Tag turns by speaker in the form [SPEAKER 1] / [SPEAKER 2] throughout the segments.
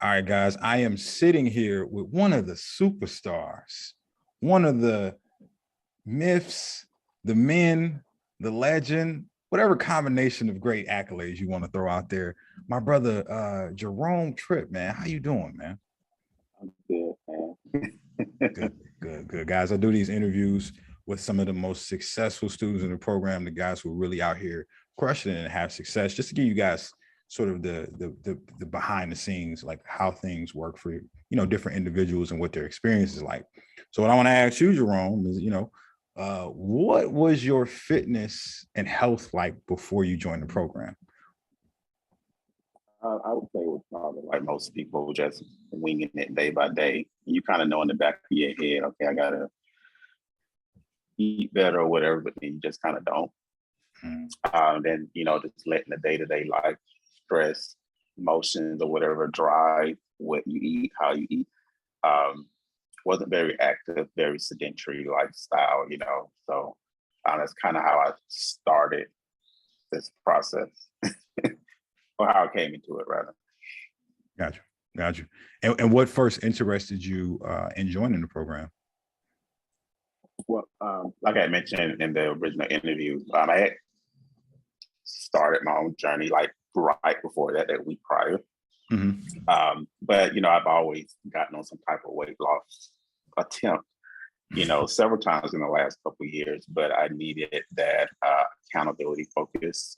[SPEAKER 1] All right, guys, I am sitting here with one of the superstars, one of the myths, the men, the legend, whatever combination of great accolades you want to throw out there. My brother, Jerome Tripp, man. How you doing, man?
[SPEAKER 2] I'm good, man.
[SPEAKER 1] Good, good, good. Guys, I do these interviews with some of the most successful students in the program, the guys who are really out here crushing it and have success, just to give you guys sort of the behind the scenes, like how things work for different individuals and what their experience is like. So what I want to ask you, Jerome, is what was your fitness and health like before you joined the program?
[SPEAKER 2] I would say it was probably like most people, just winging it day by day. You kind of know in the back of your head, okay, I gotta eat better or whatever, but then you just kind of don't. Then just letting the day-to-day life stress, emotions or whatever drive what you eat, how you eat. Wasn't very active, very sedentary lifestyle, So that's kind of how I started this process, or how I came into it, rather.
[SPEAKER 1] Gotcha. And what first interested you in joining the program?
[SPEAKER 2] Well, like I mentioned in the original interview, I had started my own journey like right before that week prior.
[SPEAKER 1] Mm-hmm.
[SPEAKER 2] But I've always gotten on some type of weight loss attempt, several times in the last couple of years, but I needed that accountability focus,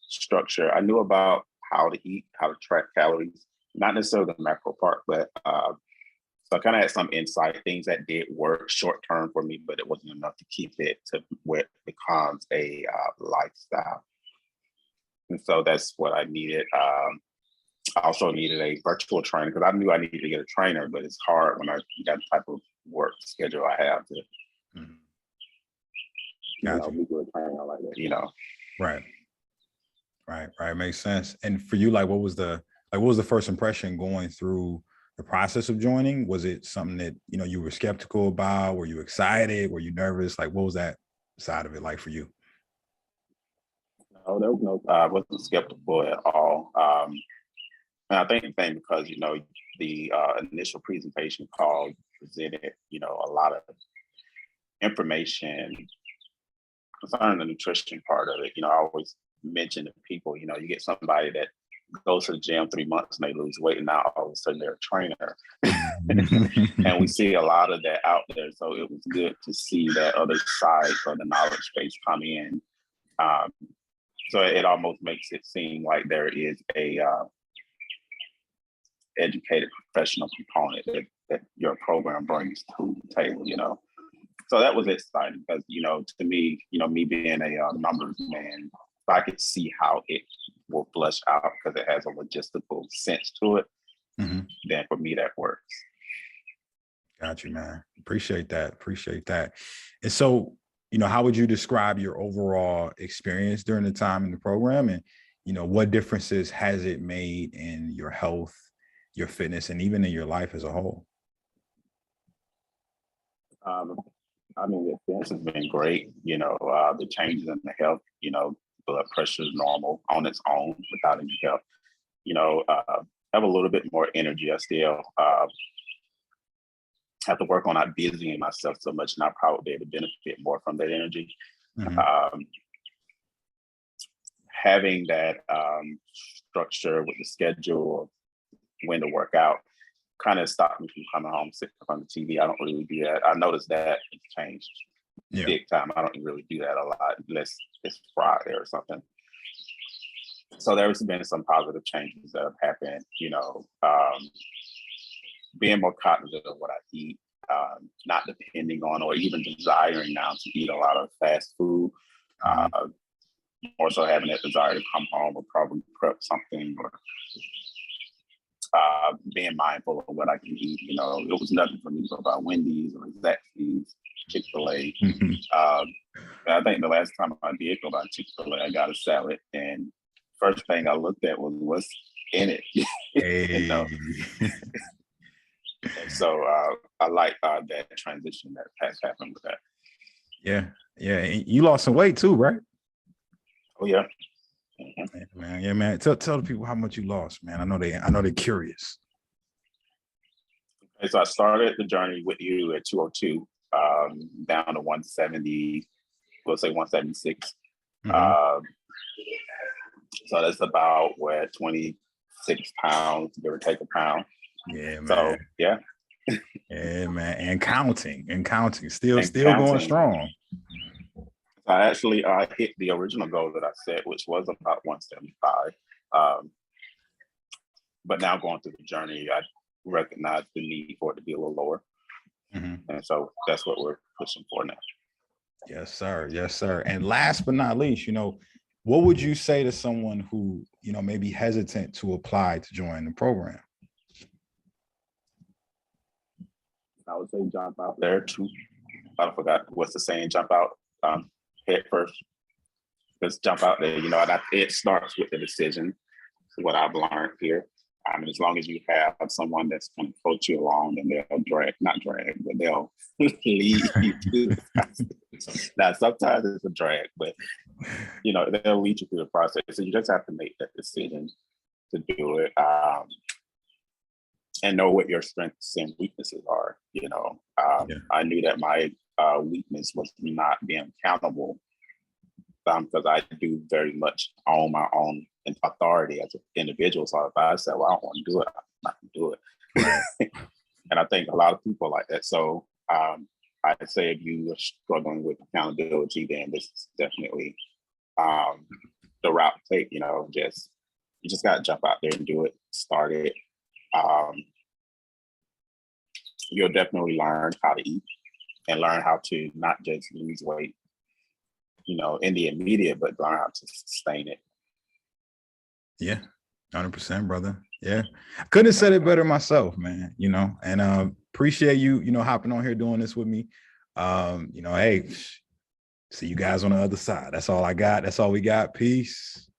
[SPEAKER 2] structure. I knew about how to eat, how to track calories, not necessarily the macro part, but so I kind of had some insight, things that did work short term for me, but it wasn't enough to keep it to where it becomes a lifestyle. And so that's what I needed. I also needed a virtual trainer because I knew I needed to get a trainer, but it's hard when I got the type of work schedule I have to meet with a trainer like that,
[SPEAKER 1] Right. Makes sense. And for you, what was the first impression going through the process of joining? Was it something that, you were skeptical about? Were you excited? Were you nervous? What was that side of it like for you?
[SPEAKER 2] No, there was no, I wasn't skeptical at all. And I think the thing because, the initial presentation call presented, a lot of information concerning the nutrition part of it. I always mention to people, you get somebody that goes to the gym 3 months and they lose weight, and now all of a sudden they're a trainer. And we see a lot of that out there. So it was good to see that other side of the knowledge base come in. So it almost makes it seem like there is a educated professional component that your program brings to the table, So that was exciting because, to me, me being a numbers man, if I could see how it will flush out because it has a logistical sense to it, then for me, that works.
[SPEAKER 1] Got you, man. Appreciate that. And so, how would you describe your overall experience during the time in the program? And, what differences has it made in your health, your fitness, and even in your life as a whole?
[SPEAKER 2] The experience has been great. The changes in the health, blood pressure is normal on its own without any help. Have a little bit more energy. I still have to work on not busying myself so much, and I'll probably be able to benefit more from that energy. Having that structure with the schedule of when to work out kind of stopped me from coming home, sitting up on the TV. I don't really do that. I noticed that it's changed big time. I don't really do that a lot unless it's Friday or something. So there's been some positive changes that have happened, being more cognizant of what I eat, not depending on or even desiring now to eat a lot of fast food. Also having that desire to come home or probably prep something or being mindful of what I can eat. It was nothing for me to go by Wendy's or Zaxby's, Chick-fil-A. I think the last time I did go by Chick-fil-A, I got a salad, and first thing I looked at was what's in it.
[SPEAKER 1] Hey.
[SPEAKER 2] So I like that transition that has happened with that.
[SPEAKER 1] Yeah. And you lost some weight too, right?
[SPEAKER 2] Oh yeah.
[SPEAKER 1] Man. Tell the people how much you lost, man. I know they're curious.
[SPEAKER 2] And so I started the journey with you at 202, down to 170, we'll say 176.
[SPEAKER 1] Mhm.
[SPEAKER 2] So that's about what, 26 pounds, give or take a pound.
[SPEAKER 1] Yeah, man.
[SPEAKER 2] So yeah.
[SPEAKER 1] Yeah, man. And counting. Still
[SPEAKER 2] And
[SPEAKER 1] going
[SPEAKER 2] counting.
[SPEAKER 1] strong.
[SPEAKER 2] I actually hit the original goal that I set, which was about 175. But now going through the journey, I recognize the need for it to be a little lower.
[SPEAKER 1] Mhm.
[SPEAKER 2] And so that's what we're pushing for now.
[SPEAKER 1] Yes, sir. Yes, sir. And last but not least, what would you say to someone who, may be hesitant to apply to join the program?
[SPEAKER 2] I would say jump out there too. I forgot what's the saying, jump out head first. Just jump out there, and it starts with the decision. What I've learned here. As long as you have someone that's going to coach you along, then they'll not drag, but they'll lead you through the process. Now, sometimes it's a drag, but they'll lead you through the process. So you just have to make that decision to do it, and know what your strengths and weaknesses are. I knew that my weakness was not being accountable, because I do very much own my own authority as an individual. So if I said, well, I don't want to do it, I'm not going to do it. Right. And I think a lot of people like that. So I'd say if you are struggling with accountability, then this is definitely the route to take. You just got to jump out there and do it, start it. You'll definitely learn how to eat and learn how to not just lose weight, in the immediate, but learn how to sustain it.
[SPEAKER 1] Yeah, 100%, brother. Yeah, I couldn't have said it better myself, man. And appreciate you, hopping on here doing this with me. Hey, see you guys on the other side. That's all I got. That's all we got. Peace.